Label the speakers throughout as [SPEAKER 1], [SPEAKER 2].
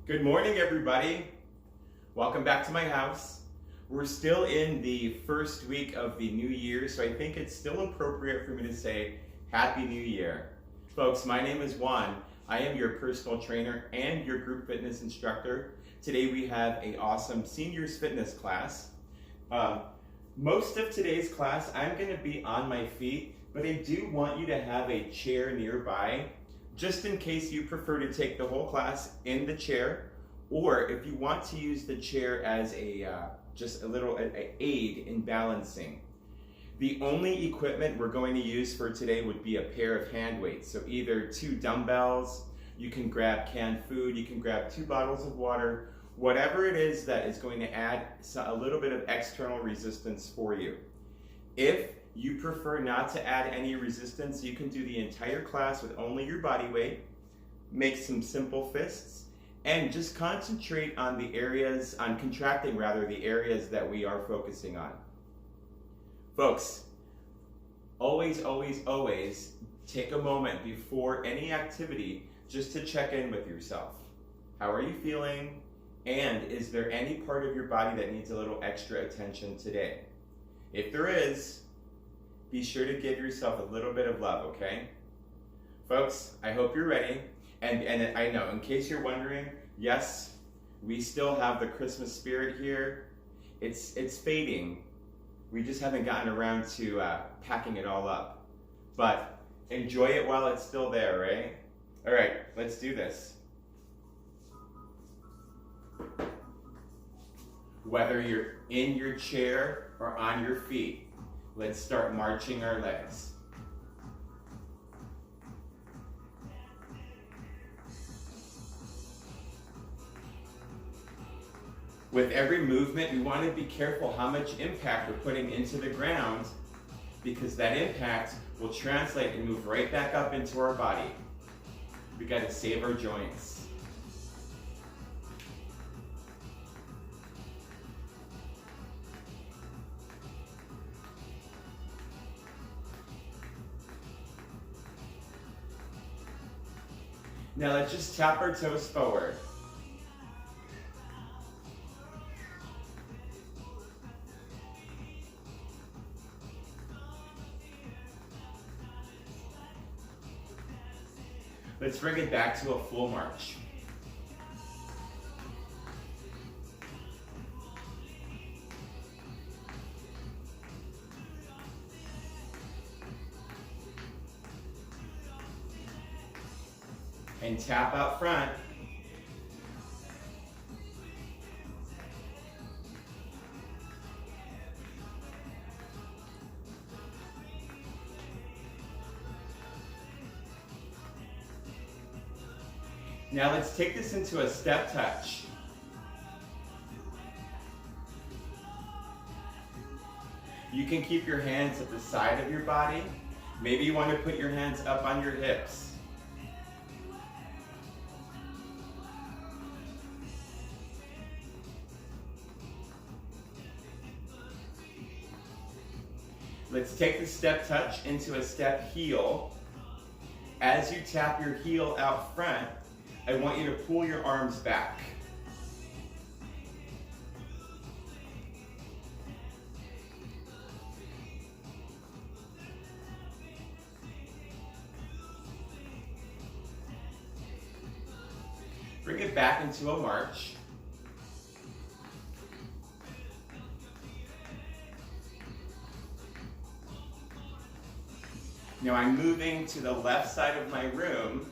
[SPEAKER 1] Good morning, everybody. Welcome back to my house. We're still in the first week of the new year, so I think it's still appropriate for me to say Happy New Year. Folks, my name is Juan. I am your personal trainer and your group fitness instructor. Today we have an awesome seniors fitness class. Most of today's class, I'm going to be on my feet, but I do want you to have a chair nearby, just in case you prefer to take the whole class in the chair, or if you want to use the chair as just a little aid in balancing. The only equipment we're going to use for today would be a pair of hand weights. So either 2 dumbbells, you can grab canned food, you can grab 2 bottles of water, whatever it is that is going to add a little bit of external resistance for you. If you prefer not to add any resistance, you can do the entire class with only your body weight, make some simple fists, and just concentrate on contracting the areas that we are focusing on. Folks, always, always, always take a moment before any activity just to check in with yourself. How are you feeling? And is there any part of your body that needs a little extra attention today? If there is, be sure to give yourself a little bit of love, okay? Folks, I hope you're ready. And I know, in case you're wondering, yes, we still have the Christmas spirit here. It's fading. We just haven't gotten around to packing it all up. But enjoy it while it's still there, right? All right, let's do this. Whether you're in your chair or on your feet, let's start marching our legs. With every movement, we want to be careful how much impact we're putting into the ground, because that impact will translate and move right back up into our body. We got to save our joints. Now let's just tap our toes forward. Let's bring it back to a full march. And tap out front. Now let's take this into a step touch. You can keep your hands at the side of your body. Maybe you want to put your hands up on your hips. Let's take the step touch into a step heel. As you tap your heel out front, I want you to pull your arms back. Bring it back into a march. Now I'm moving to the left side of my room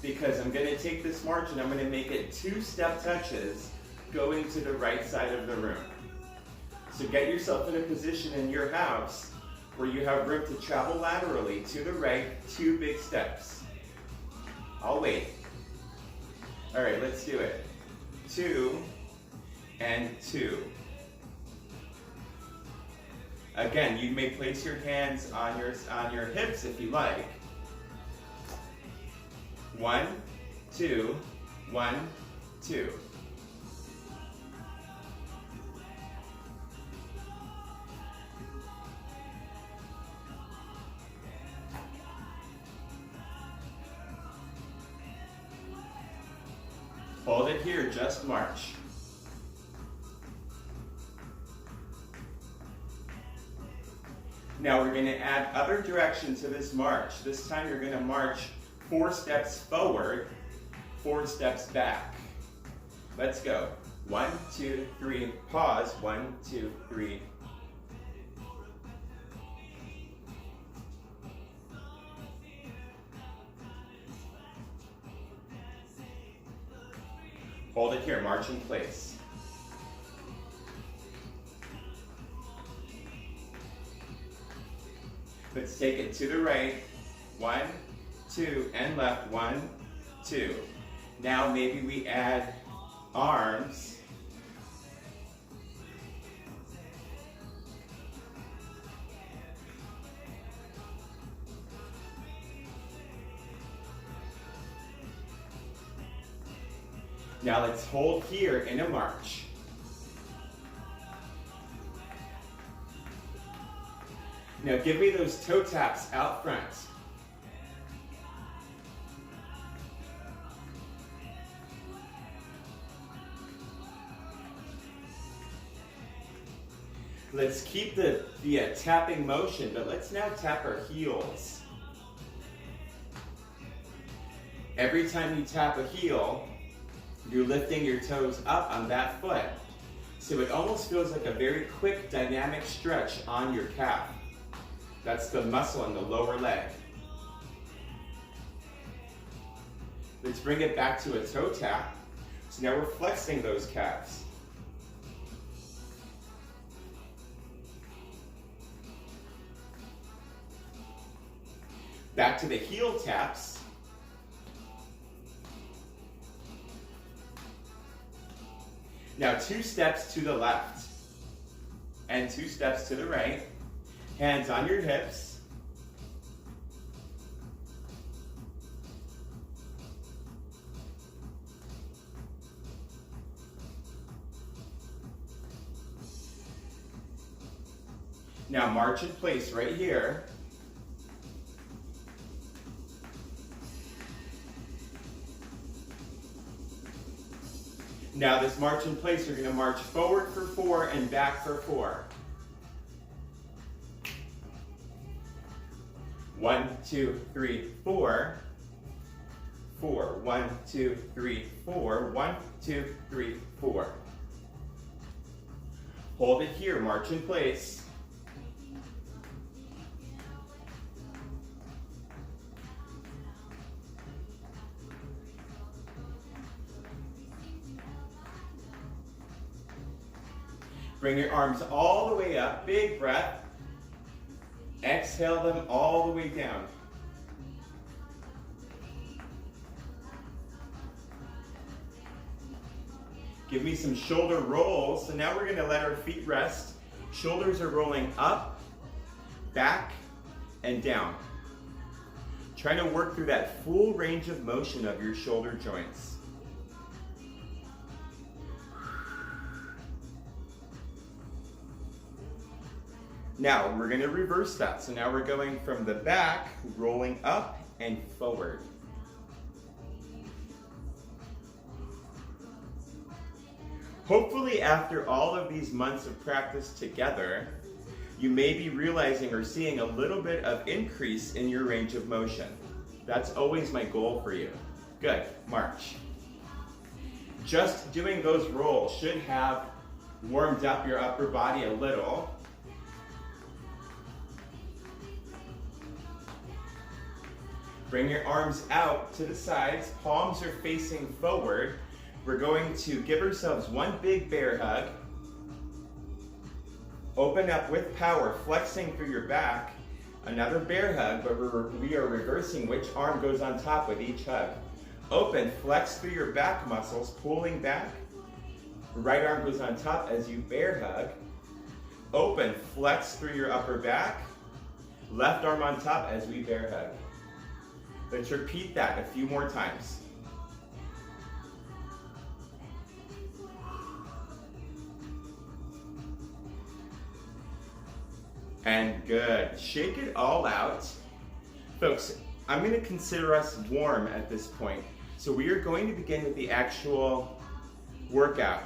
[SPEAKER 1] because I'm going to take this march and I'm going to make it 2 step touches going to the right side of the room. So get yourself in a position in your house where you have room to travel laterally to the right, 2 big steps. I'll wait. All right, let's do it. 2 and 2. Again, you may place your hands on your hips if you like. 1, 2, 1, 2. Hold it here, just march. Now we're going to add other direction to this march. This time you're going to march 4 steps forward, 4 steps back. Let's go. 1, 2, 3, pause. 1, 2, 3. Hold it here, march in place. Let's take it to the right. 1, 2, and left. 1, 2. Now maybe we add arms. Now let's hold here in a march. Now give me those toe taps out front. Let's keep the tapping motion, but let's now tap our heels. Every time you tap a heel, you're lifting your toes up on that foot. So it almost feels like a very quick dynamic stretch on your calf. That's the muscle in the lower leg. Let's bring it back to a toe tap. So now we're flexing those calves. Back to the heel taps. Now 2 steps to the left and 2 steps to the right. Hands on your hips. Now march in place right here. Now this march in place, you're going to march forward for 4 and back for 4. 1, 2, 3, 4. 4. 1, 2, 3, 4. 1, 2, 3, 4. Hold it here, march in place. Bring your arms all the way up, big breath. Exhale them all the way down. Give me some shoulder rolls. So now we're going to let our feet rest. Shoulders are rolling up, back, and down. Trying to work through that full range of motion of your shoulder joints. Now, we're going to reverse that. So now we're going from the back, rolling up and forward. Hopefully, after all of these months of practice together, you may be realizing or seeing a little bit of increase in your range of motion. That's always my goal for you. Good, march. Just doing those rolls should have warmed up your upper body a little. Bring your arms out to the sides, palms are facing forward. We're going to give ourselves one big bear hug. Open up with power, flexing through your back. Another bear hug, but we are reversing which arm goes on top with each hug. Open, flex through your back muscles, pulling back. Right arm goes on top as you bear hug. Open, flex through your upper back. Left arm on top as we bear hug. Let's repeat that a few more times. And good. Shake it all out. Folks, I'm going to consider us warm at this point. So we are going to begin with the actual workout,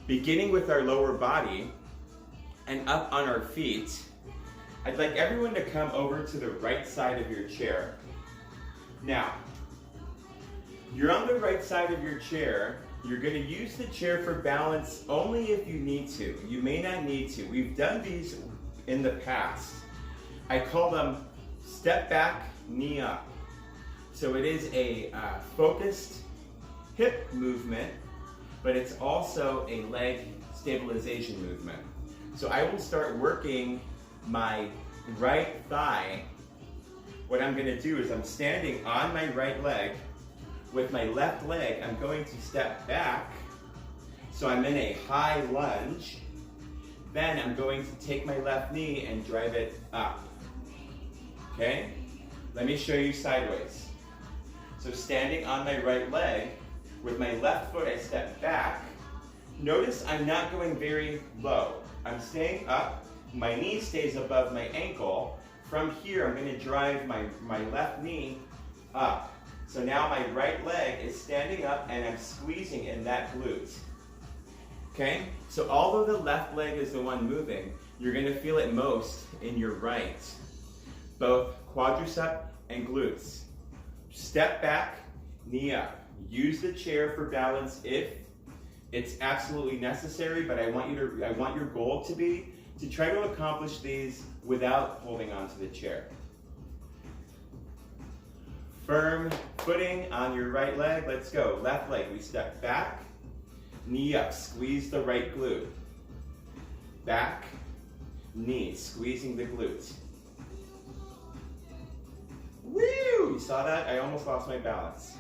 [SPEAKER 1] beginning with our lower body and up on our feet. I'd like everyone to come over to the right side of your chair. Now, you're on the right side of your chair. You're going to use the chair for balance only if you need to. You may not need to. We've done these in the past. I call them step back, knee up. So it is a focused hip movement, but it's also a leg stabilization movement. So I will start working my right thigh. What I'm going to do is I'm standing on my right leg. With my left leg, I'm going to step back. So I'm in a high lunge. Then I'm going to take my left knee and drive it up. Okay? Let me show you sideways. So standing on my right leg, with my left foot I step back. Notice I'm not going very low. I'm staying up. My knee stays above my ankle. From here, I'm going to drive my left knee up. So now my right leg is standing up and I'm squeezing in that glute. Okay? So although the left leg is the one moving, you're going to feel it most in your right. Both quadricep and glutes. Step back, knee up. Use the chair for balance if it's absolutely necessary, but I want your goal to be to try to accomplish these without holding onto the chair. Firm footing on your right leg. Let's go. Left leg, we step back, knee up, squeeze the right glute. Back, knee, squeezing the glute. Woo! You saw that? I almost lost my balance.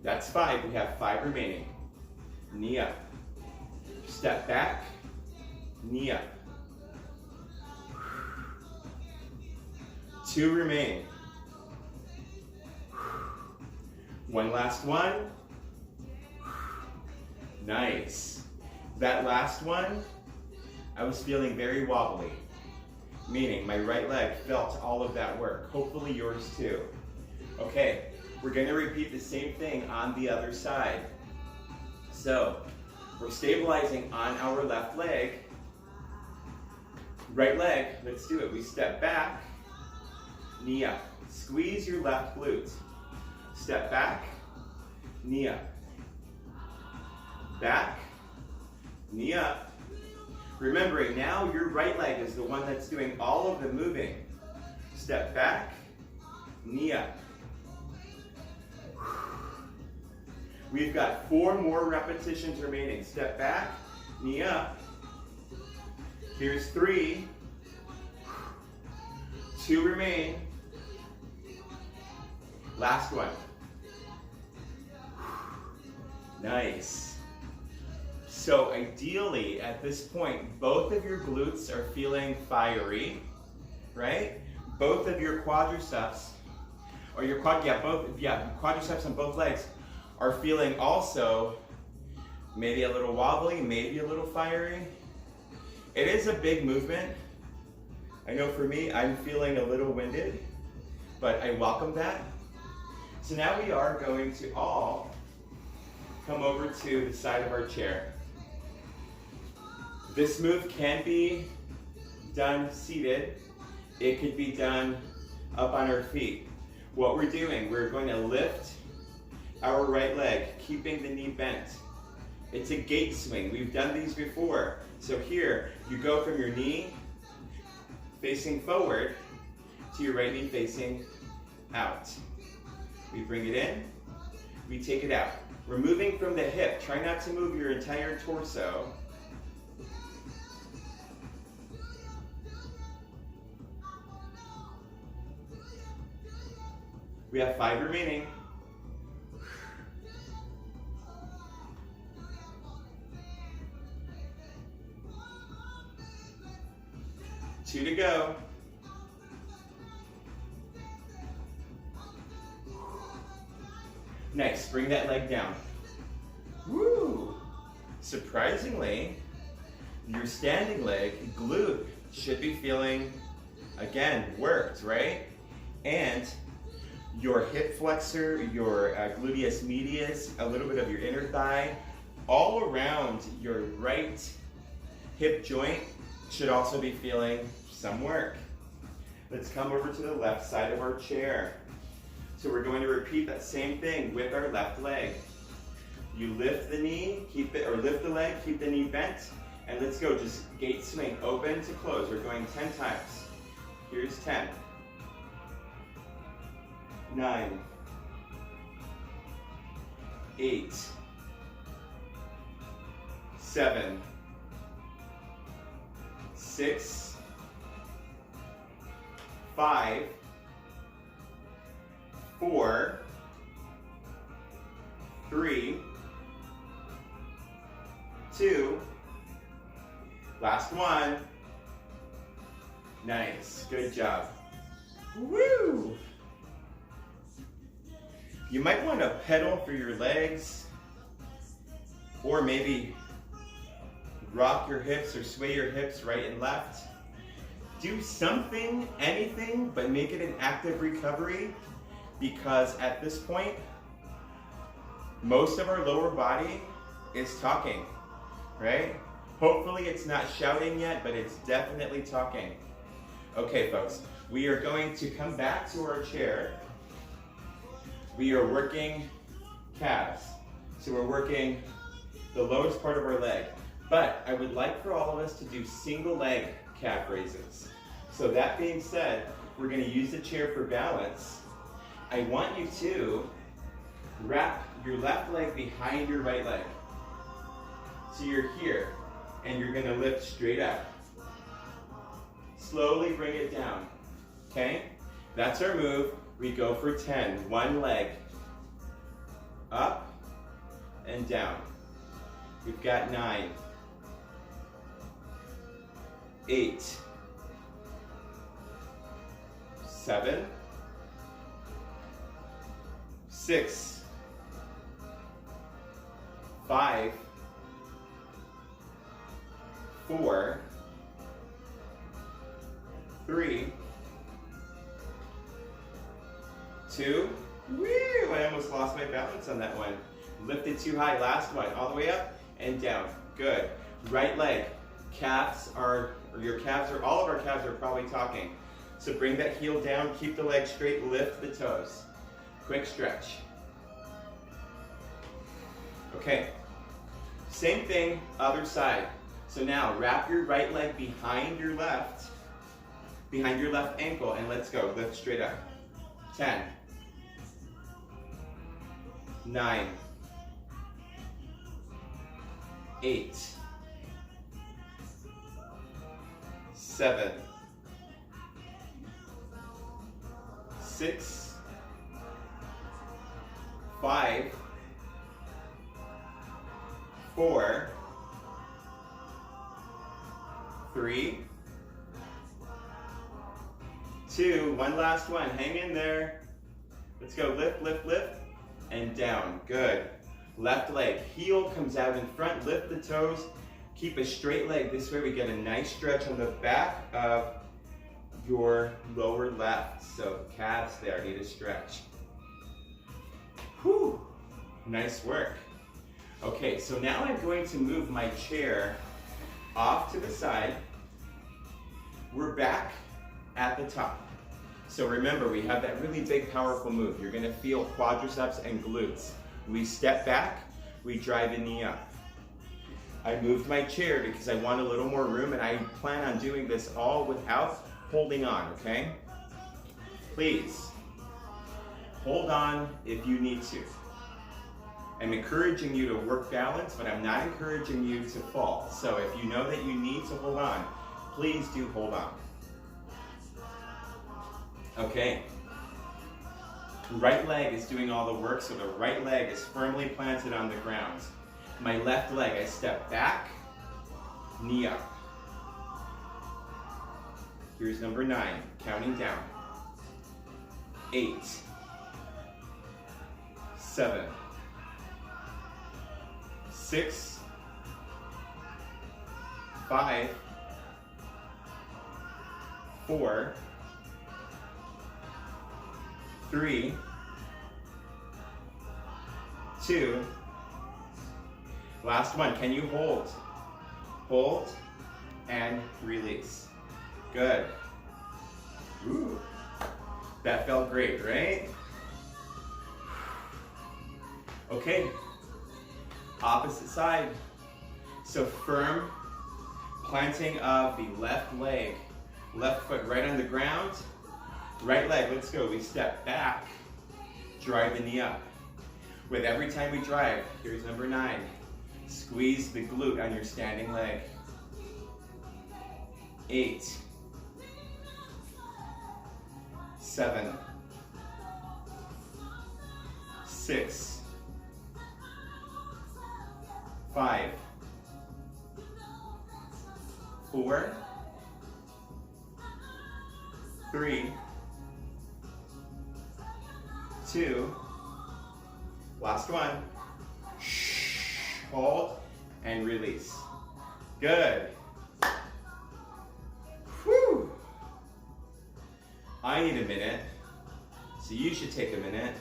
[SPEAKER 1] That's 5. We have 5 remaining. Knee up. Step back, knee up. 2 remain. 1 last one. Nice. That last one, I was feeling very wobbly, meaning my right leg felt all of that work. Hopefully yours too. Okay, we're going to repeat the same thing on the other side. So, we're stabilizing on our left leg. Right leg, let's do it. We step back, knee up. Squeeze your left glute. Step back, knee up. Back, knee up. Remembering now your right leg is the one that's doing all of the moving. Step back, knee up. We've got 4 more repetitions remaining. Step back, knee up. Here's 3. 2 remain. Last one. Nice. So ideally, at this point, both of your glutes are feeling fiery, right? Both of your quadriceps, or your quadriceps on both legs are feeling also maybe a little wobbly, maybe a little fiery. It is a big movement. I know for me, I'm feeling a little winded, but I welcome that. So now we are going to all come over to the side of our chair. This move can be done seated. It could be done up on our feet. What we're doing, we're going to lift our right leg, keeping the knee bent. It's a gate swing. We've done these before. So here, you go from your knee facing forward to your right knee facing out. We bring it in, we take it out. We're moving from the hip. Try not to move your entire torso. We have 5 remaining. Two to go. Nice, bring that leg down. Woo! Surprisingly, your standing leg glute should be feeling Again, worked, right? And your hip flexor, your gluteus medius, a little bit of your inner thigh, all around your right hip joint should also be feeling some work. Let's come over to the left side of our chair. So we're going to repeat that same thing with our left leg. You lift the knee, lift the leg, keep the knee bent, and let's go. Just gate swing, open to close. We're going 10 times. Here's 10. 9. 8. 7. 6. 5. 4. 3. 2. Last one. Nice, good job. Woo! You might want to pedal through your legs, or maybe rock your hips or sway your hips right and left. Do something, anything, but make it an active recovery, because at this point, most of our lower body is talking, right? Hopefully it's not shouting yet, but it's definitely talking. Okay, folks, we are going to come back to our chair. We are working calves. So we're working the lowest part of our leg. But I would like for all of us to do single leg calf raises. So that being said, we're going to use the chair for balance. I want you to wrap your left leg behind your right leg. So you're here, and you're going to lift straight up. Slowly bring it down, okay? That's our move. We go for 10, one leg. Up and down. We've got 9, 8, 7, 6, 5, 4, 3, 2, woo! I almost lost my balance on that one. Lift it too high, last one, all the way up and down, good. Right leg, all of our calves are probably talking. So bring that heel down, keep the leg straight, lift the toes. Quick stretch. Okay, same thing, other side. So now wrap your right leg behind your left ankle, and let's go. Lift straight up. 10, 9, 8, 7, 6, 5, 4, 3, 2, one last one. Hang in there. Let's go. Lift, lift, lift, and down. Good. Left leg, heel comes out in front. Lift the toes. Keep a straight leg. This way we get a nice stretch on the back of your lower left. So calves there need a stretch. Whew. Nice work. Okay, so now I'm going to move my chair off to the side. We're back at the top. So remember, we have that really big, powerful move. You're gonna feel quadriceps and glutes. We step back, we drive a knee up. I moved my chair because I want a little more room, and I plan on doing this all without holding on, okay? Please, hold on if you need to. I'm encouraging you to work balance, but I'm not encouraging you to fall. So if you know that you need to hold on, please do hold on. Okay. Right leg is doing all the work, so the right leg is firmly planted on the ground. My left leg, I step back, knee up. Here's number 9, counting down. 8, 7, 6, 5, 4, 3, 2, last one. Can you hold? Hold and release. Good. Ooh, that felt great, right? Okay, opposite side. So firm planting of the left leg, left foot right on the ground, right leg, let's go. We step back, drive the knee up. With every time we drive, here's number 9, squeeze the glute on your standing leg. 8, 7, 6, 5, 4, 3, 2, last one. Hold and release. Good. Whew. I need a minute, so you should take a minute.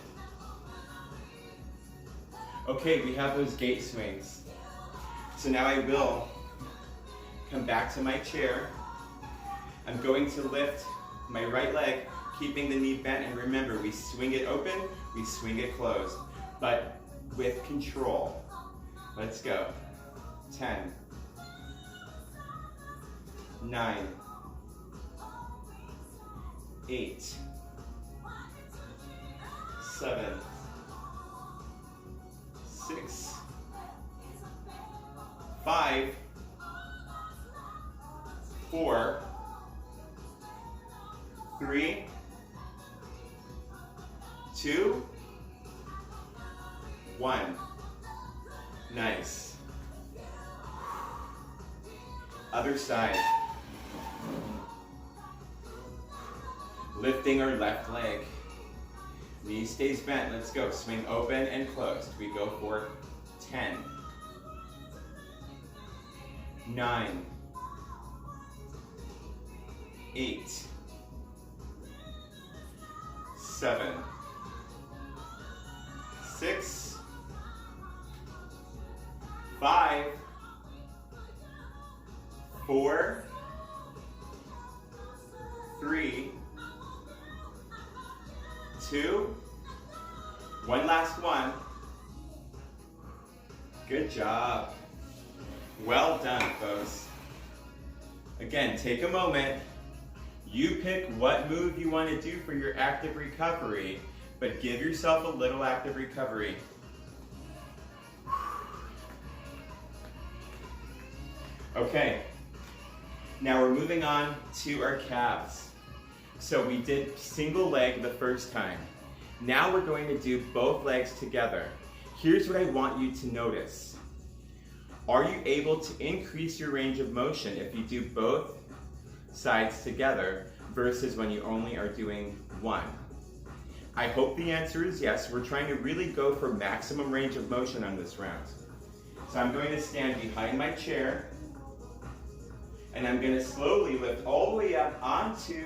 [SPEAKER 1] Okay, we have those gate swings. So now I will come back to my chair. I'm going to lift my right leg, keeping the knee bent, and remember, we swing it open, we swing it closed, but with control. Let's go. 10, 9, 8, 7, 6, 5, 4, 3, 2, 1. Nice. Other side. Lifting our left leg. Knee stays bent. Let's go. Swing open and closed. We go for 10, 9, 8, 7, 6, 5, 4, 3, 2, one last one. Good job. Well done, folks. Again, take a moment. You pick what move you want to do for your active recovery, but give yourself a little active recovery. Okay, now we're moving on to our calves. So we did single leg the first time. Now we're going to do both legs together. Here's what I want you to notice. Are you able to increase your range of motion if you do both sides together versus when you only are doing one? I hope the answer is yes. We're trying to really go for maximum range of motion on this round. So I'm going to stand behind my chair, and I'm going to slowly lift all the way up onto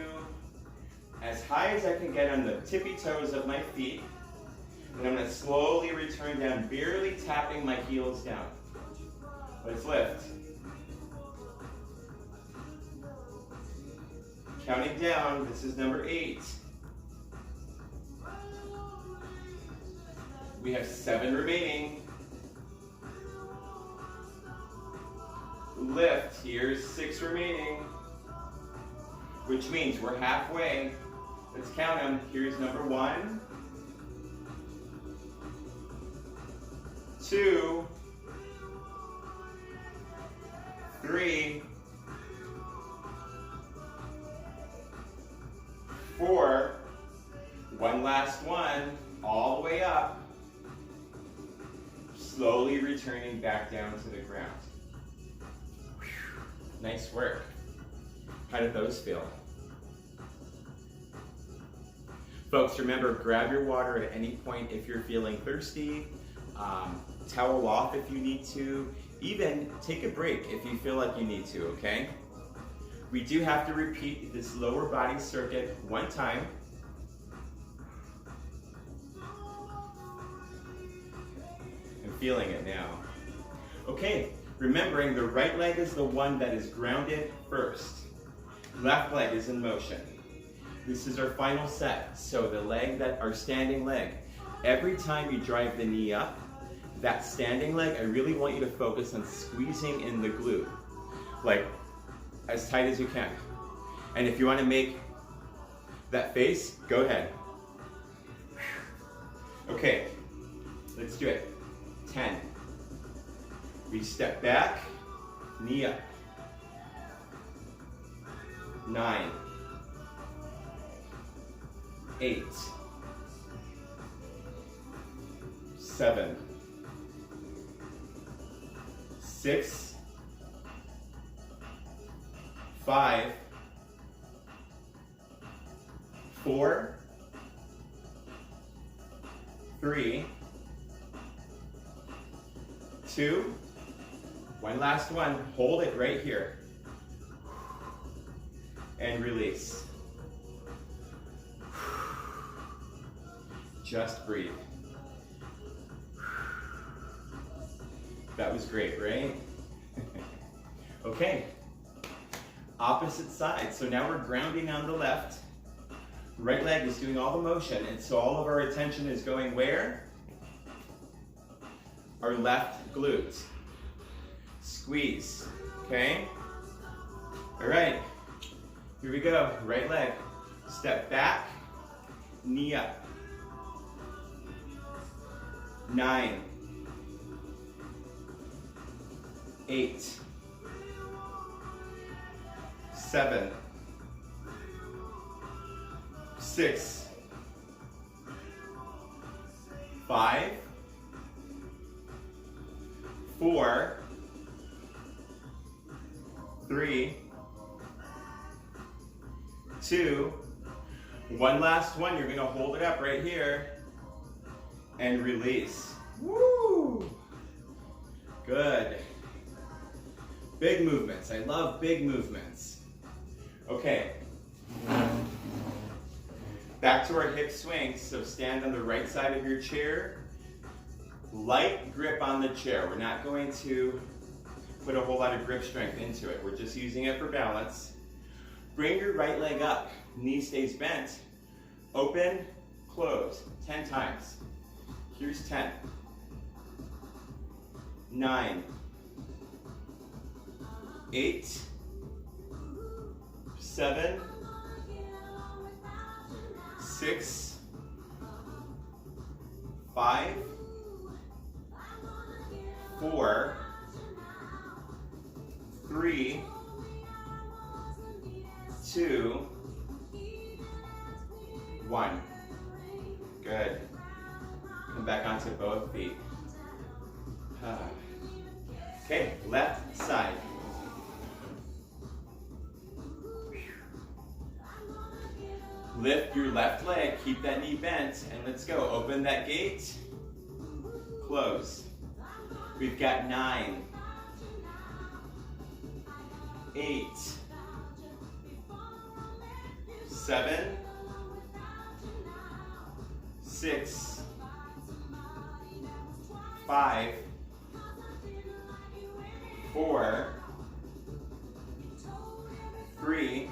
[SPEAKER 1] as high as I can get on the tippy toes of my feet. And I'm going to slowly return down, barely tapping my heels down. Let's lift. Counting down, this is number 8. We have 7 remaining. Lift, here's 6 remaining, which means we're halfway. Let's count them. Here's number 1, 2, 3, 4, one last one, all the way up, slowly returning back down to the ground. Whew. Nice work. How did those feel? Folks, remember, grab your water at any point if you're feeling thirsty, towel off if you need to, even take a break if you feel like you need to, okay? We do have to repeat this lower body circuit one time. I'm feeling it now. Okay, remembering the right leg is the one that is grounded first. Left leg is in motion. This is our final set. So the leg our standing leg. Every time you drive the knee up, that standing leg, I really want you to focus on squeezing in the glute. Like, as tight as you can. And if you want to make that face, go ahead. Okay, let's do it. 10. We step back, knee up. 9. 8. 7. 6. 5. 4. 3. 2. One last one. Hold it right here. And release. Just breathe. That was great, right? Okay. Opposite side. So now we're grounding on the left. Right leg is doing all the motion, and so all of our attention is going where? Our left glute. Squeeze. Okay? All right. Here we go. Right leg. Step back. Knee up. 9. 8. 7. 6. 5. 4. 3. 2. One last one. You're going to hold it up right here and release. Woo! Good. Big movements. I love big movements. Okay. Back to our hip swings. So stand on the right side of your chair. Light grip on the chair. We're not going to put a whole lot of grip strength into it. We're just using it for balance. Bring your right leg up. Knee stays bent. Open, close. 10 times. Here's 10. 9. 8. 7. 6. 5. 4. 3. 2. 1. Good. Come back onto both feet. Okay, left side. Lift your left leg, keep that knee bent, and let's go. Open that gate, close. We've got 9, 8, 7, 6, 5, 4, 3,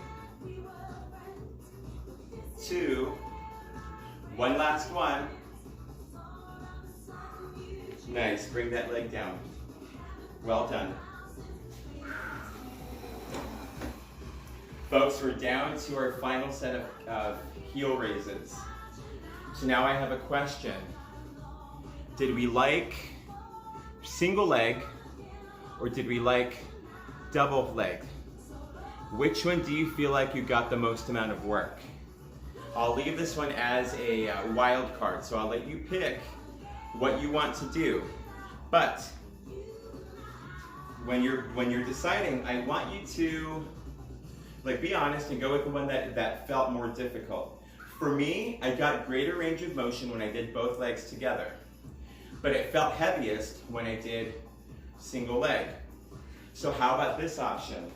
[SPEAKER 1] 2, one last one. Nice, bring that leg down. Well done. Folks, we're down to our final set of heel raises. So now I have a question. Did we like single leg or did we like double leg? Which one do you feel like you got the most amount of work? I'll leave this one as a wild card, so I'll let you pick what you want to do. But when you're deciding, I want you to be honest and go with the one that felt more difficult. For me, I got greater range of motion when I did both legs together, but it felt heaviest when I did single leg. So how about this option?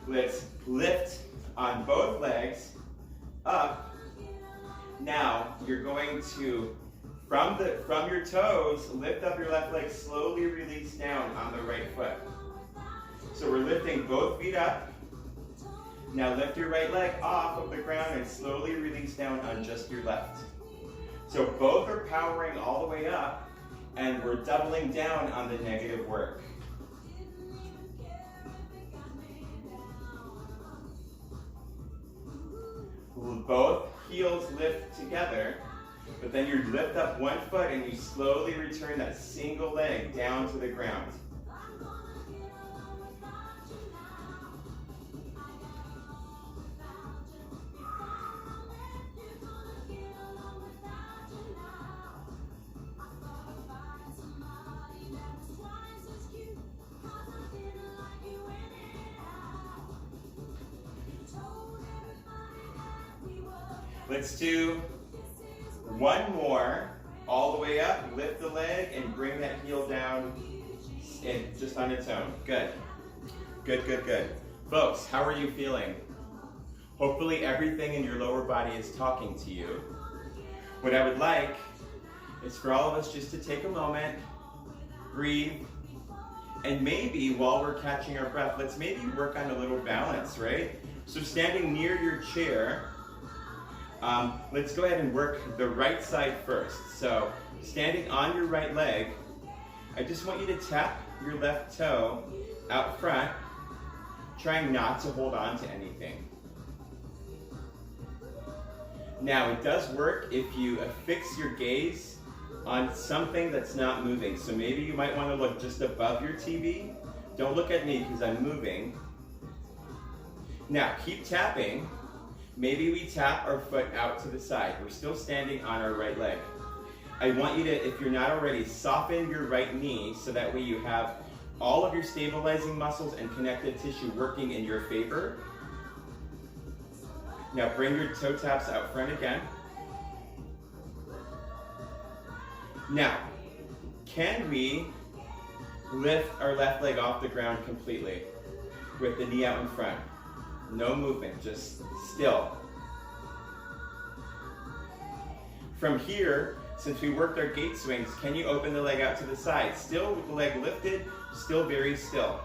[SPEAKER 1] Let's lift on both legs up. Now you're going to, from your toes, lift up your left leg, slowly release down on the right foot. So we're lifting both feet up. Now lift your right leg off of the ground and slowly release down on just your left. So both are powering all the way up, and we're doubling down on the negative work. Both heels lift together, but then you lift up one foot and you slowly return that single leg down to the ground. Let's do one more, all the way up, lift the leg and bring that heel down and just on its own. Good, good, good, good. Folks, how are you feeling? Hopefully everything in your lower body is talking to you. What I would like is for all of us just to take a moment, breathe, and maybe while we're catching our breath, let's maybe work on a little balance, right? So standing near your chair, let's go ahead and work the right side first. So standing on your right leg, I just want you to tap your left toe out front, trying not to hold on to anything. Now it does work if you affix your gaze on something that's not moving. So maybe you might want to look just above your TV. Don't look at me because I'm moving. Now keep tapping. Maybe we tap our foot out to the side. We're still standing on our right leg. I want you to, if you're not already, soften your right knee so that way you have all of your stabilizing muscles and connective tissue working in your favor. Now bring your toe taps out front again. Now, can we lift our left leg off the ground completely with the knee out in front? No movement, just still. From here, since we worked our gate swings, can you open the leg out to the side? Still with the leg lifted, still very still.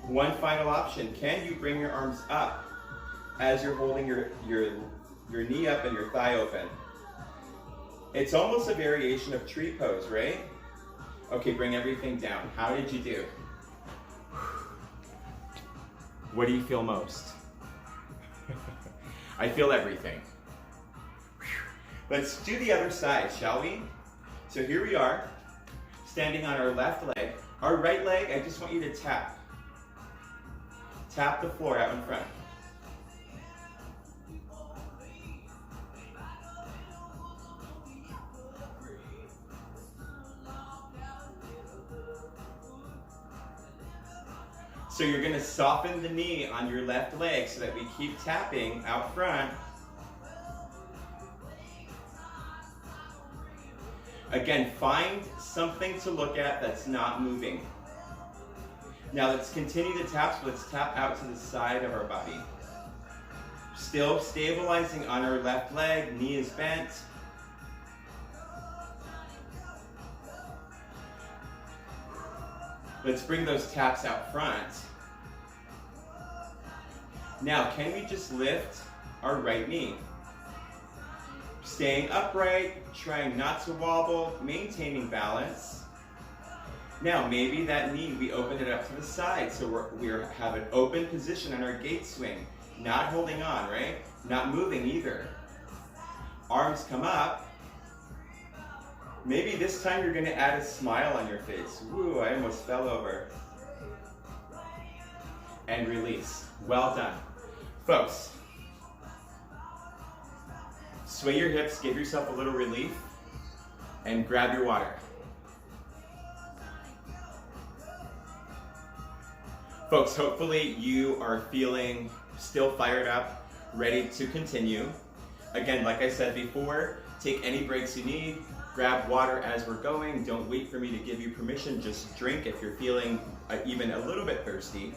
[SPEAKER 1] One final option, can you bring your arms up as you're holding your knee up and your thigh open? It's almost a variation of tree pose, right? Okay, bring everything down. How did you do? What do you feel most? I feel everything. Let's do the other side, shall we? So here we are, standing on our left leg. Our right leg, I just want you to tap. Tap the floor out in front. So you're going to soften the knee on your left leg so that we keep tapping out front. Again, find something to look at that's not moving. Now let's continue the taps. Let's tap out to the side of our body. Still stabilizing on our left leg, knee is bent. Let's bring those taps out front. Now, can we just lift our right knee? Staying upright, trying not to wobble, maintaining balance. Now, maybe that knee, we open it up to the side, so we have an open position on our gate swing. Not holding on, right? Not moving either. Arms come up. Maybe this time you're going to add a smile on your face. Woo, I almost fell over. And release. Well done. Folks, sway your hips, give yourself a little relief, and grab your water. Folks, hopefully you are feeling still fired up, ready to continue. Again, like I said before, take any breaks you need. Grab water as we're going. Don't wait for me to give you permission. Just drink if you're feeling even a little bit thirsty.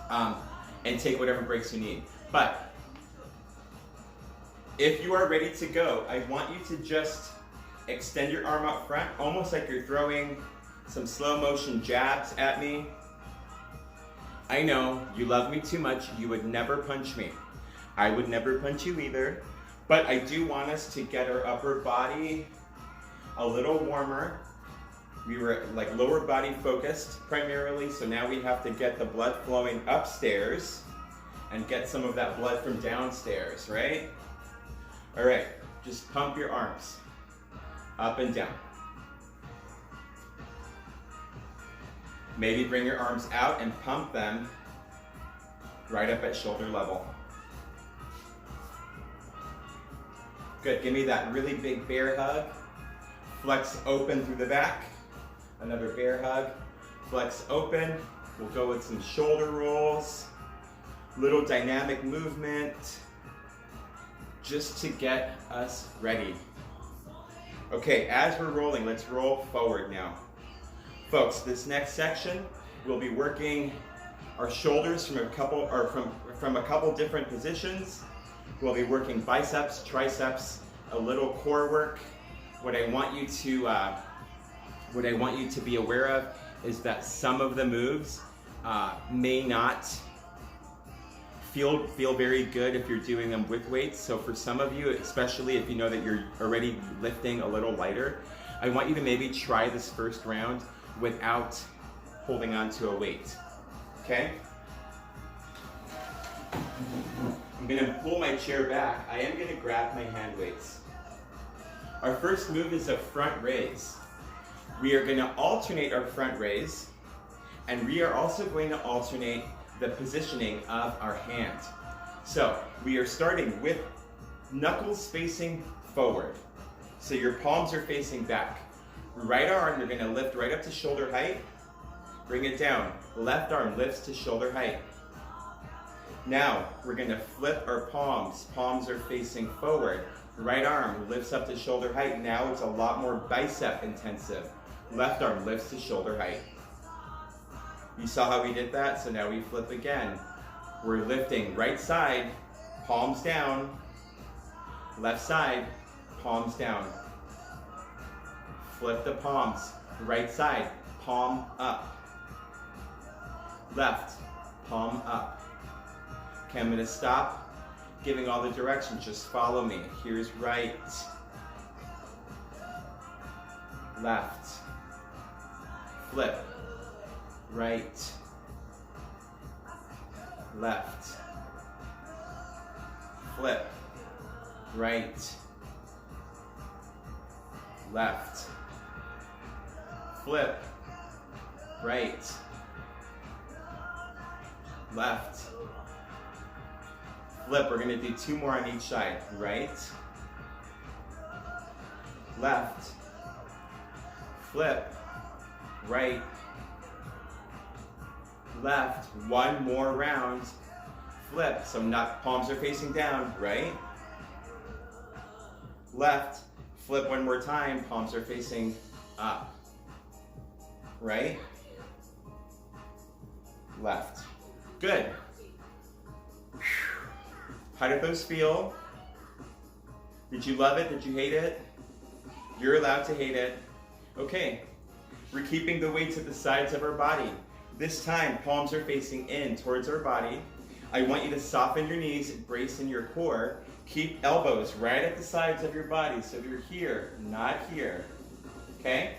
[SPEAKER 1] And take whatever breaks you need. But if you are ready to go, I want you to just extend your arm out front, almost like you're throwing some slow motion jabs at me. I know, you love me too much. You would never punch me. I would never punch you either. But I do want us to get our upper body a little warmer. We were like lower body focused primarily, so now we have to get the blood flowing upstairs and get some of that blood from downstairs, right? All right, just pump your arms up and down. Maybe bring your arms out and pump them right up at shoulder level. Good, give me that really big bear hug. Flex open through the back. Another bear hug. Flex open. We'll go with some shoulder rolls. Little dynamic movement. Just to get us ready. Okay, as we're rolling, let's roll forward now. Folks, this next section, we'll be working our shoulders from a couple different positions. We'll be working biceps, triceps, a little core work. What I want you to be aware of is that some of the moves may not feel very good if you're doing them with weights. So for some of you, especially if you know that you're already lifting a little lighter, I want you to maybe try this first round without holding on to a weight, okay? I'm gonna pull my chair back. I am gonna grab my hand weights. Our first move is a front raise. We are gonna alternate our front raise, and we are also going to alternate the positioning of our hand. So we are starting with knuckles facing forward. So your palms are facing back. Right arm, you're gonna lift right up to shoulder height. Bring it down. Left arm lifts to shoulder height. Now, we're gonna flip our palms. Palms are facing forward. Right arm lifts up to shoulder height. Now it's a lot more bicep intensive. Left arm lifts to shoulder height. You saw how we did that? So now we flip again. We're lifting right side, palms down. Left side, palms down. Flip the palms. Right side, palm up. Left, palm up. Okay, I'm gonna stop giving all the directions. Just follow me. Here's right. Left. Flip. Right. Left. Flip. Right. Left. Flip. Right. Left. Flip. We're going to do two more on each side. Right. Left. Flip. Right. Left. One more round. Flip. So not palms are facing down. Right. Left. Flip one more time. Palms are facing up. Right. Left. Good. How did those feel? Did you love it? Did you hate it? You're allowed to hate it. Okay. We're keeping the weights at the sides of our body. This time, palms are facing in towards our body. I want you to soften your knees, brace in your core. Keep elbows right at the sides of your body so you're here, not here. Okay?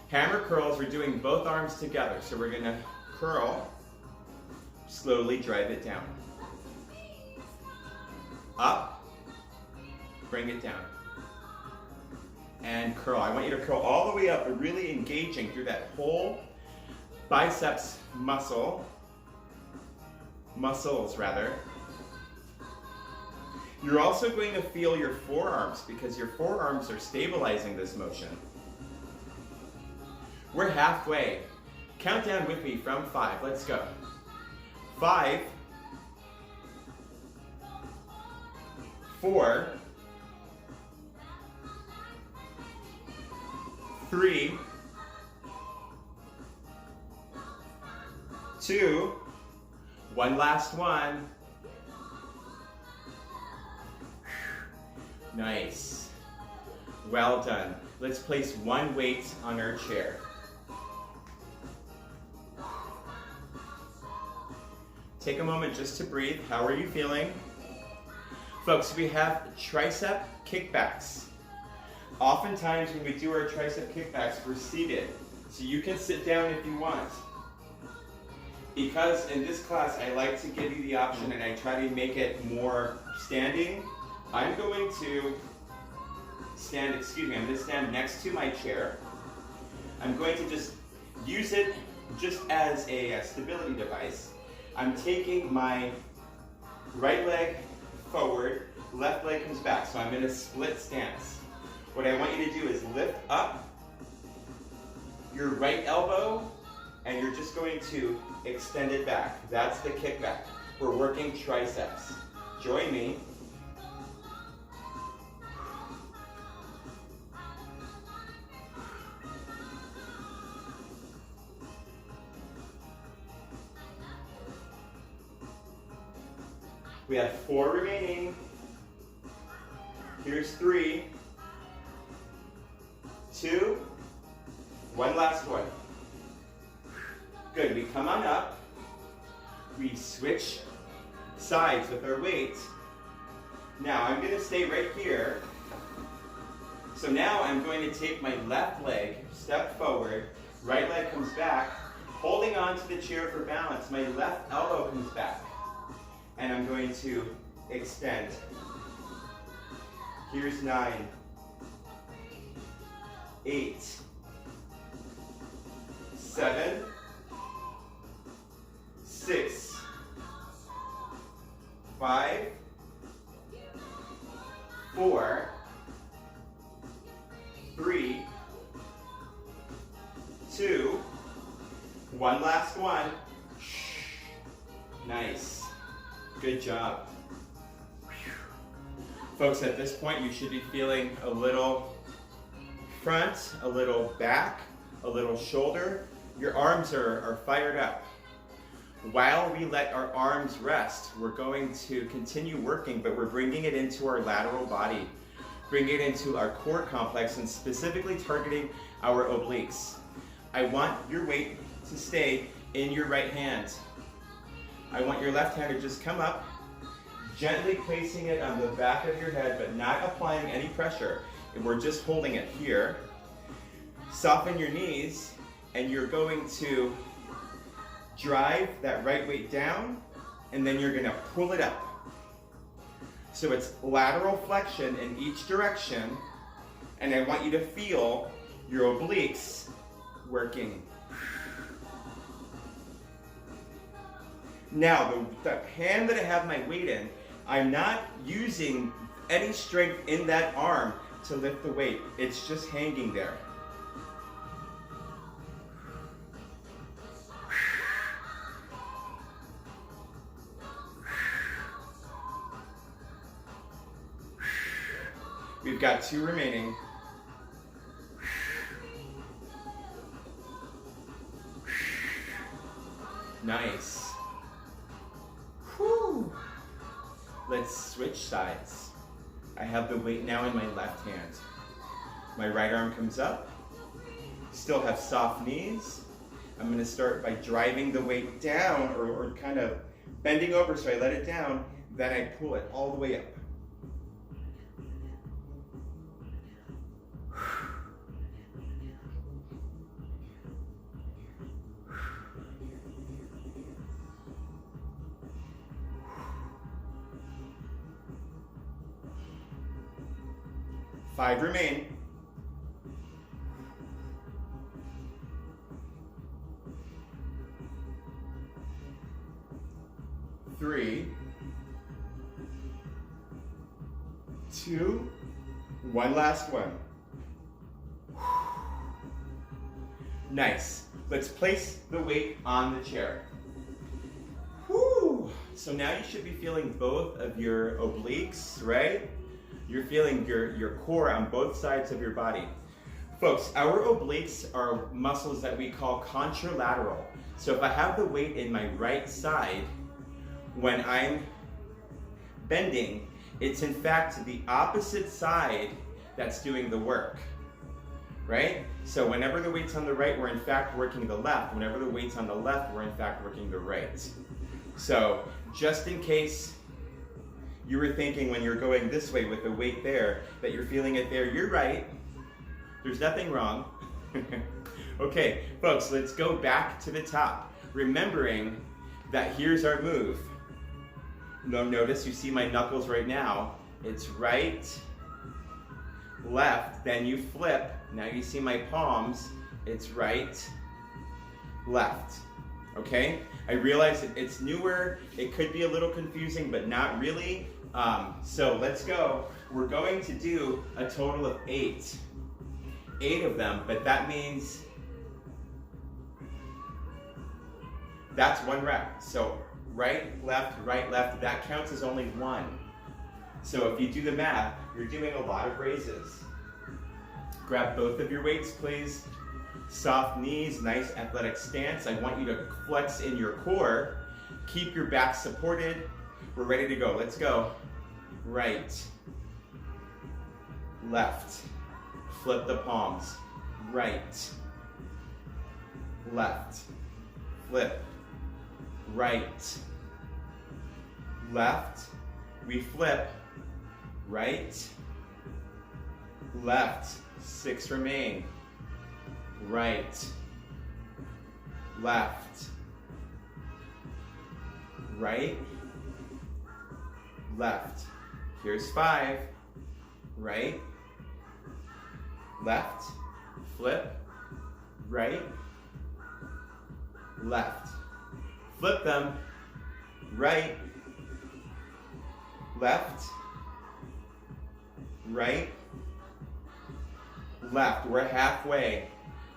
[SPEAKER 1] Hammer curls, we're doing both arms together. So we're gonna curl, slowly drive it down. Up, bring it down. And curl. I want you to curl all the way up, but really engaging through that whole biceps muscles rather. You're also going to feel your forearms because your forearms are stabilizing this motion. We're halfway. Count down with me from 5. Let's go. 5, 4, 3, 2, one last one. Nice. Well done. Let's place one weight on our chair. Take a moment just to breathe. How are you feeling? Folks, we have tricep kickbacks. Oftentimes when we do our tricep kickbacks, we're seated. So you can sit down if you want. Because in this class, I like to give you the option and I try to make it more standing. I'm going to stand, I'm going to stand next to my chair. I'm going to just use it just as a stability device. I'm taking my right leg forward, left leg comes back, so I'm in a split stance. What I want you to do is lift up your right elbow and you're just going to extend it back. That's the kickback. We're working triceps. Join me. We have 4 remaining. Here's 3, 2, one last one. Good, we come on up. We switch sides with our weight. Now I'm going to stay right here. So now I'm going to take my left leg, step forward, right leg comes back, holding on to the chair for balance. My left elbow comes back. And I'm going to extend. Here's 9, 8, 7, 6, 5, 4, 3, 2, one last one. Nice. Good job. Folks, at this point you should be feeling a little front, a little back, a little shoulder. Your arms are fired up. While we let our arms rest, we're going to continue working, but we're bringing it into our lateral body, bringing it into our core complex and specifically targeting our obliques. I want your weight to stay in your right hand. I want your left hand to just come up, gently placing it on the back of your head, but not applying any pressure. And we're just holding it here. Soften your knees, and you're going to drive that right weight down, and then you're gonna pull it up. So it's lateral flexion in each direction, and I want you to feel your obliques working. Now, the hand that I have my weight in, I'm not using any strength in that arm to lift the weight. It's just hanging there. We've got 2 remaining. Nice. Whew. Let's switch sides. I have the weight now in my left hand. My right arm comes up. Still have soft knees. I'm going to start by driving the weight down or kind of bending over so I let it down. Then I pull it all the way up. Five remain. Three, 2, one last one. Nice. Let's place the weight on the chair. Whew. So now you should be feeling both of your obliques, right? You're feeling your core on both sides of your body. Folks, our obliques are muscles that we call contralateral. So if I have the weight in my right side, when I'm bending, it's in fact the opposite side that's doing the work, right? So whenever the weight's on the right, we're in fact working the left. Whenever the weight's on the left, we're in fact working the right. So just in case you were thinking when you're going this way with the weight there, that you're feeling it there, you're right. There's nothing wrong. Okay, folks, let's go back to the top. Remembering that here's our move. Now notice you see my knuckles right now. It's right, left, then you flip. Now you see my palms. It's right, left. Okay? I realize it's newer. It could be a little confusing, but not really. So let's go. We're going to do a total of 8. 8 of them, but that means that's 1 rep. So right, left, that counts as only 1. So if you do the math, you're doing a lot of raises. Grab both of your weights, please. Soft knees, nice athletic stance. I want you to flex in your core. Keep your back supported. We're ready to go. Let's go. Right, left. Flip the palms. Right, left. Flip. Right, left. We flip. Right, left. 6 remain. Right, left. Right, left. Here's 5. Right, left. Flip. Right, left. Flip them. Right, left, right, left. We're halfway.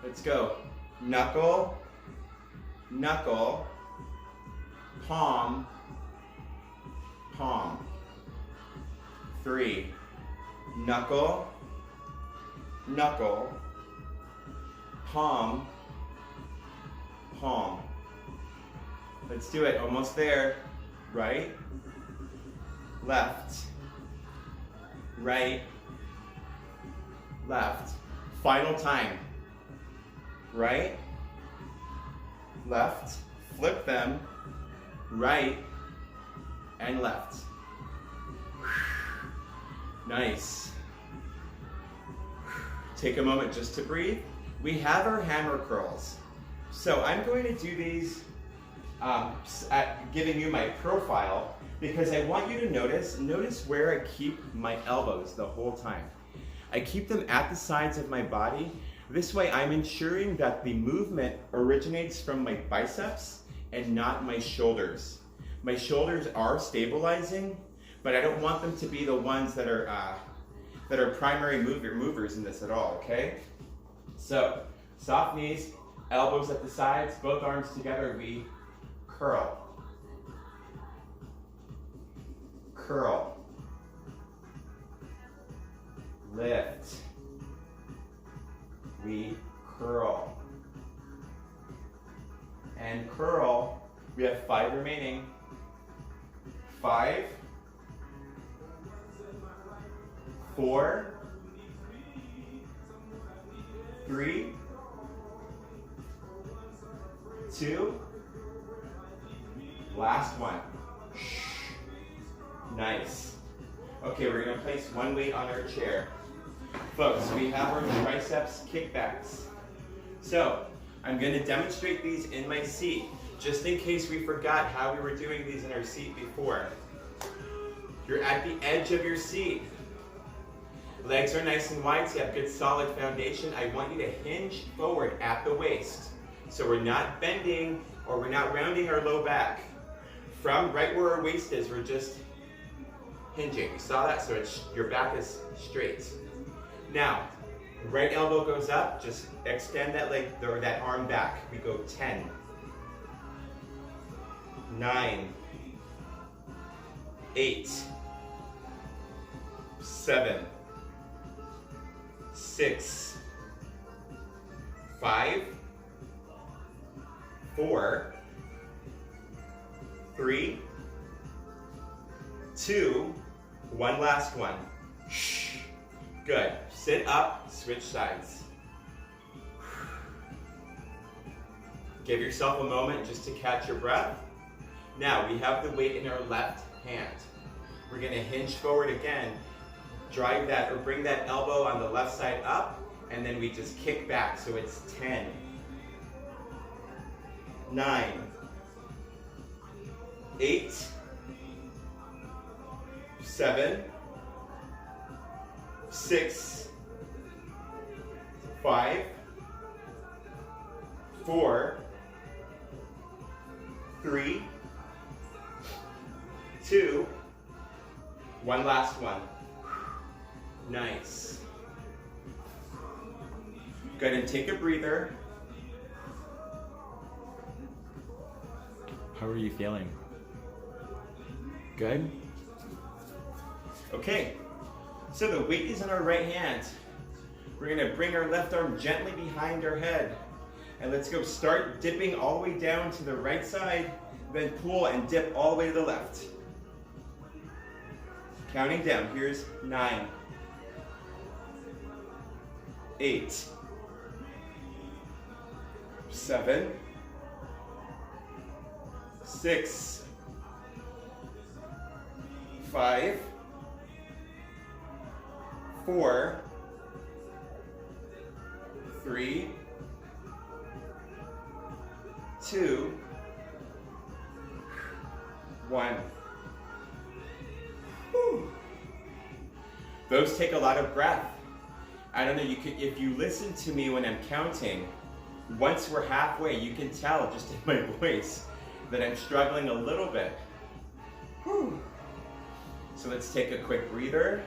[SPEAKER 1] Let's go. Knuckle, knuckle, palm, palm. 3. Knuckle, knuckle, palm, palm. Let's do it. Almost there. Right, left, right, left. Final time. Right, left, flip them, right, and left. Nice. Take a moment just to breathe. We have our hammer curls. So I'm going to do these giving you my profile because I want you to notice where I keep my elbows the whole time. I keep them at the sides of my body. This way I'm ensuring that the movement originates from my biceps and not my shoulders. My shoulders are stabilizing, but I don't want them to be the ones that are primary movers in this at all, okay? So, soft knees, elbows at the sides, both arms together, we curl. Curl. Lift. We curl. And curl. We have 5 remaining. 5, 4, 3, 2, last one. Nice. Okay, we're going to place one weight on our chair. Folks, we have our triceps kickbacks. So, I'm going to demonstrate these in my seat, just in case we forgot how we were doing these in our seat before. You're at the edge of your seat. Legs are nice and wide, so you have good solid foundation. I want you to hinge forward at the waist. So we're not bending or we're not rounding our low back. From right where our waist is, we're just hinging. You saw that? So your back is straight. Now, right elbow goes up, just extend that leg or that arm back. We go 10, 9, 8, 7, 6, 5, 4, 3, 2, one last one. Shh. Good. Sit up, switch sides. Give yourself a moment just to catch your breath. Now we have the weight in our left hand. We're going to hinge forward again. Drive that or bring that elbow on the left side up, and then we just kick back. So it's 10, 9, 8, 7, 6, 5, 4, 3, 2, one last one. Nice. Go ahead and take a breather. How are you feeling? Good? Okay, so the weight is in our right hand. We're gonna bring our left arm gently behind our head. And let's go start dipping all the way down to the right side, then pull and dip all the way to the left. Counting down, here's 9, 8, 7, 6, 5, 4, 3, 2, 1. Whew. Those take a lot of breath. I don't know, if you listen to me when I'm counting, once we're halfway, you can tell just in my voice that I'm struggling a little bit. Whew. So let's take a quick breather.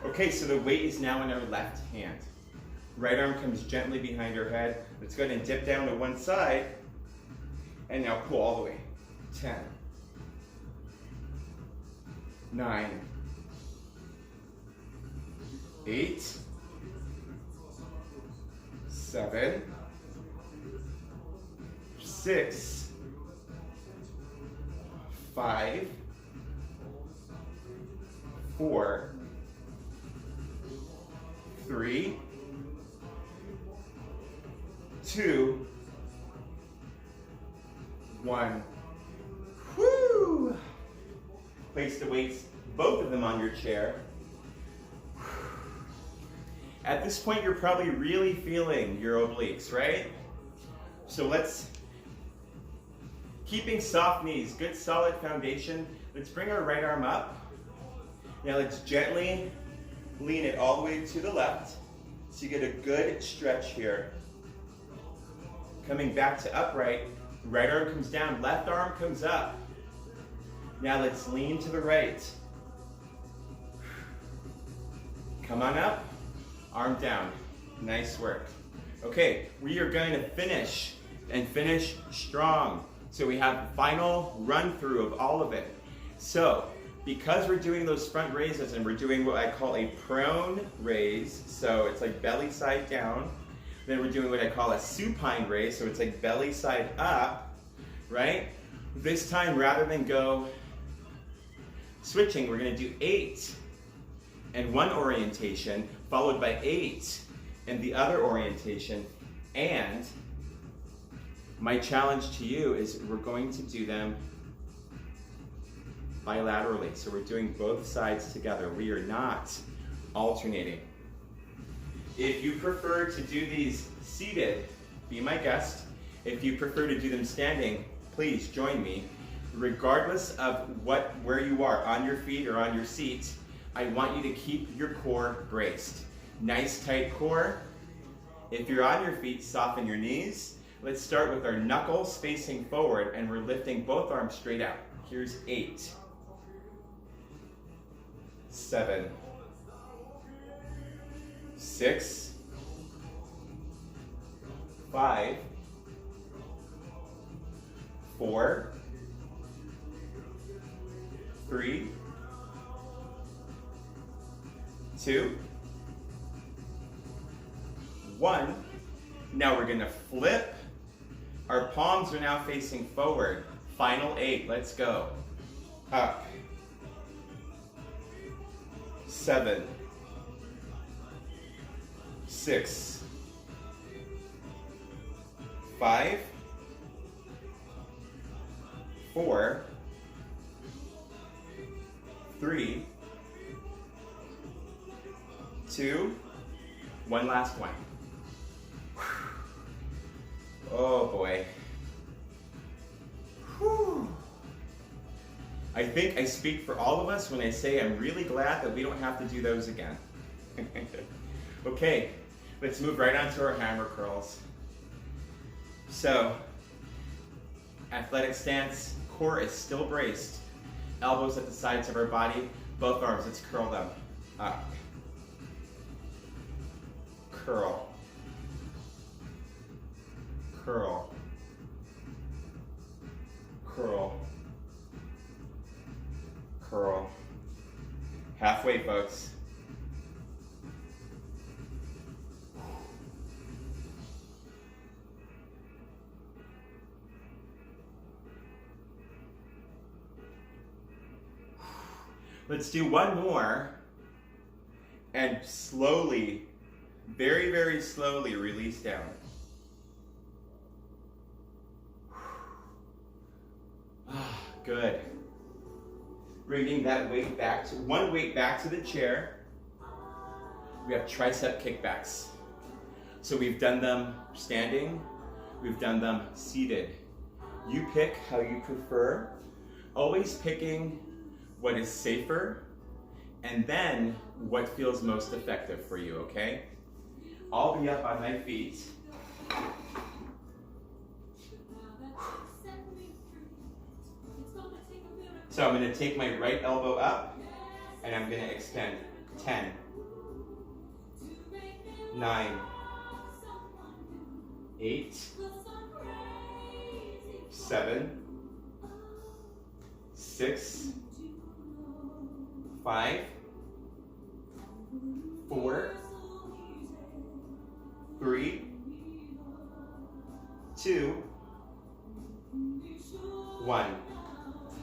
[SPEAKER 1] Okay, so the weight is now in our left hand. Right arm comes gently behind our head. Let's go ahead and dip down to one side. And now pull all the way. 10, 9, 8, 7, 6, 5, 4, 3, 2, 1. Woo! Place the weights, both of them on your chair. At this point, you're probably really feeling your obliques, right? So keeping soft knees, good solid foundation. Let's bring our right arm up. Now let's gently lean it all the way to the left so you get a good stretch here. Coming back to upright, right arm comes down, left arm comes up. Now let's lean to the right. Come on up, arm down. Nice work. Okay, we are going to finish and finish strong. So we have the final run through of all of it. So because we're doing those front raises and we're doing what I call a prone raise, so it's like belly side down. Then we're doing what I call a supine raise, so it's like belly side up, right? This time, rather than go switching, we're gonna do 8 in one orientation, followed by 8 in the other orientation. And my challenge to you is we're going to do them bilaterally. So we're doing both sides together. We are not alternating. If you prefer to do these seated, be my guest. If you prefer to do them standing, please join me. Regardless of where you are, on your feet or on your seat, I want you to keep your core braced. Nice tight core. If you're on your feet, soften your knees. Let's start with our knuckles facing forward and we're lifting both arms straight out. Here's 8, 7, 6, 5, 4, 3, 2, 1. Now we're gonna flip. Our palms are now facing forward. Final 8, let's go. Up. 7. 6. 5. 4. 3. 2. One last one. Oh boy. Whew. I think I speak for all of us when I say I'm really glad that we don't have to do those again. Okay, let's move right on to our hammer curls. So, athletic stance, core is still braced. Elbows at the sides of our body, both arms, let's curl them up. Curl. Curl. Curl. Curl. Halfway, folks. Let's do one more and slowly, very, very slowly release down. Good. Bringing that weight back to, one weight back to the chair. We have tricep kickbacks. So we've done them standing, we've done them seated. You pick how you prefer, always picking what is safer, and then what feels most effective for you, okay? I'll be up on my feet. So I'm gonna take my right elbow up, and I'm gonna extend 10, 9, 8, 7, 6, 5, 4, 3, 2, 1.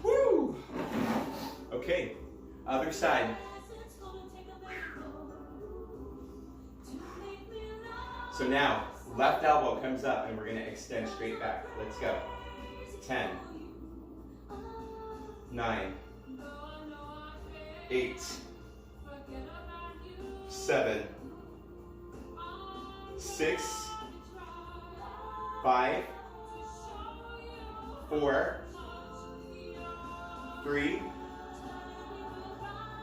[SPEAKER 1] Woo! Okay, other side. So now, left elbow comes up and we're gonna extend straight back. Let's go. 10, 9, 8, 7, 6, 5, 4, 3,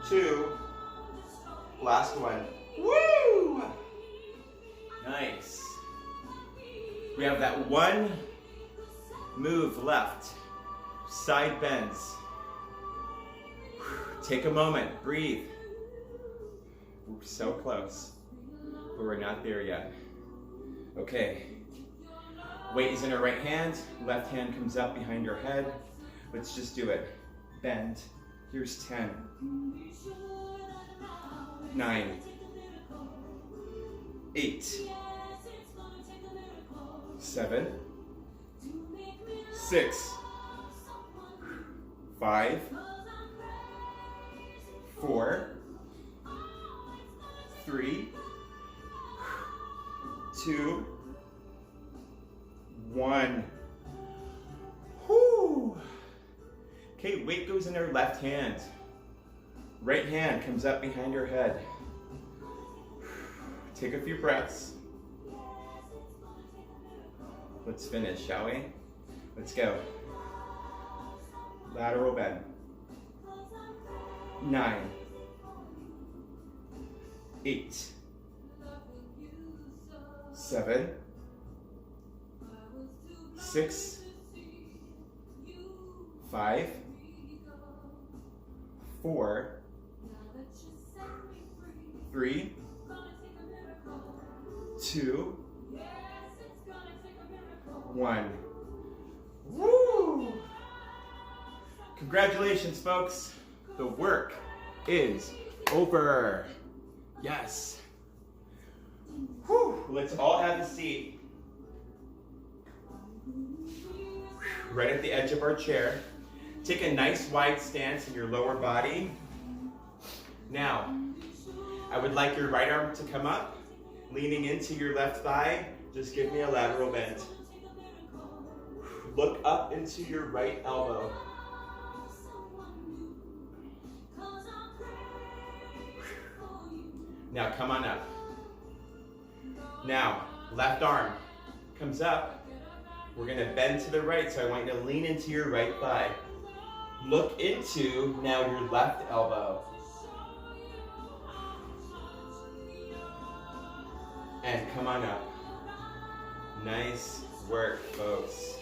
[SPEAKER 1] 2, last one. Woo! Nice. We have that one move left. Side bends. Take a moment, breathe. We're so close, but we're not there yet. Okay. Weight is in our right hand, left hand comes up behind your head. Let's just do it. Bend. Here's 10, 9, 8, 7, 6, 5, 4, 3, 2, 1. Whoo! Okay, weight goes in our left hand. Right hand comes up behind your head. Take a few breaths. Let's finish, shall we? Let's go. Lateral bend. 9, 8, 7, 6, 5, 4, 3, 2, 1. Woo! Congratulations, folks. The work is over. Yes. Whew. Let's all have a seat. Right at the edge of our chair. Take a nice wide stance in your lower body. Now, I would like your right arm to come up, leaning into your left thigh. Just give me a lateral bend. Look up into your right elbow. Now come on up. Now, left arm comes up. We're gonna bend to the right, so I want you to lean into your right thigh. Look into now your left elbow. And come on up. Nice work, folks.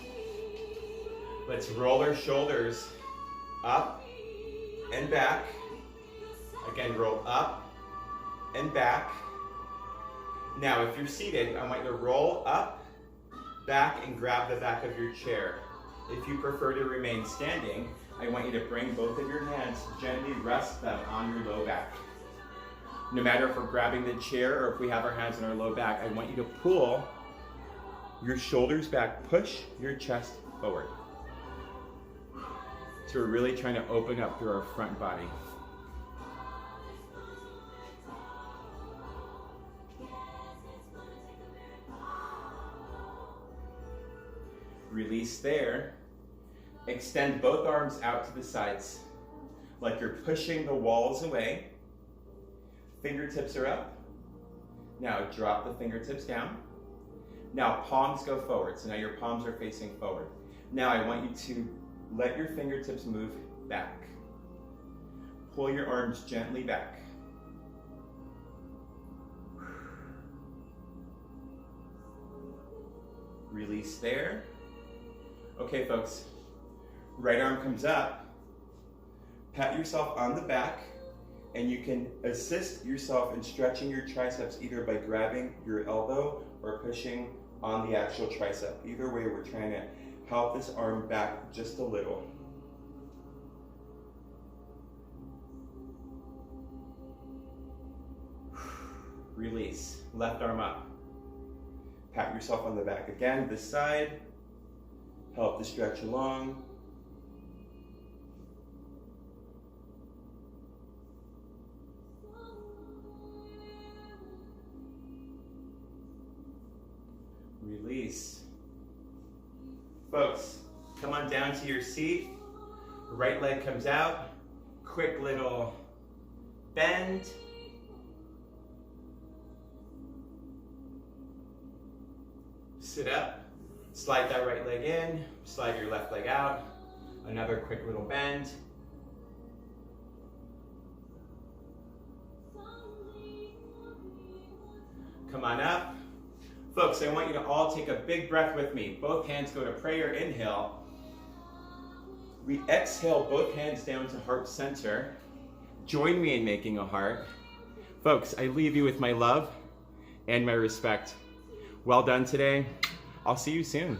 [SPEAKER 1] Let's roll our shoulders up and back. Again, roll up and back. Now, if you're seated, I want you to roll up, back, and grab the back of your chair. If you prefer to remain standing, I want you to bring both of your hands, gently rest them on your low back. No matter if we're grabbing the chair or if we have our hands on our low back, I want you to pull your shoulders back, push your chest forward. So we're really trying to open up through our front body. Release there. Extend both arms out to the sides, like you're pushing the walls away. Fingertips are up. Now drop the fingertips down. Now palms go forward, so now your palms are facing forward. Now I want you to let your fingertips move back. Pull your arms gently back. Release there. Okay, folks, right arm comes up. Pat yourself on the back, and you can assist yourself in stretching your triceps either by grabbing your elbow or pushing on the actual tricep. Either way, we're trying to help this arm back just a little. Release. Left arm up. Pat yourself on the back again, this side. Help the stretch along. Release. Folks, come on down to your seat. Right leg comes out. Quick little bend. Sit up. Slide that right leg in. Slide your left leg out. Another quick little bend. Come on up. Folks, I want you to all take a big breath with me. Both hands go to prayer, inhale. We exhale both hands down to heart center. Join me in making a heart. Folks, I leave you with my love and my respect. Well done today. I'll see you soon.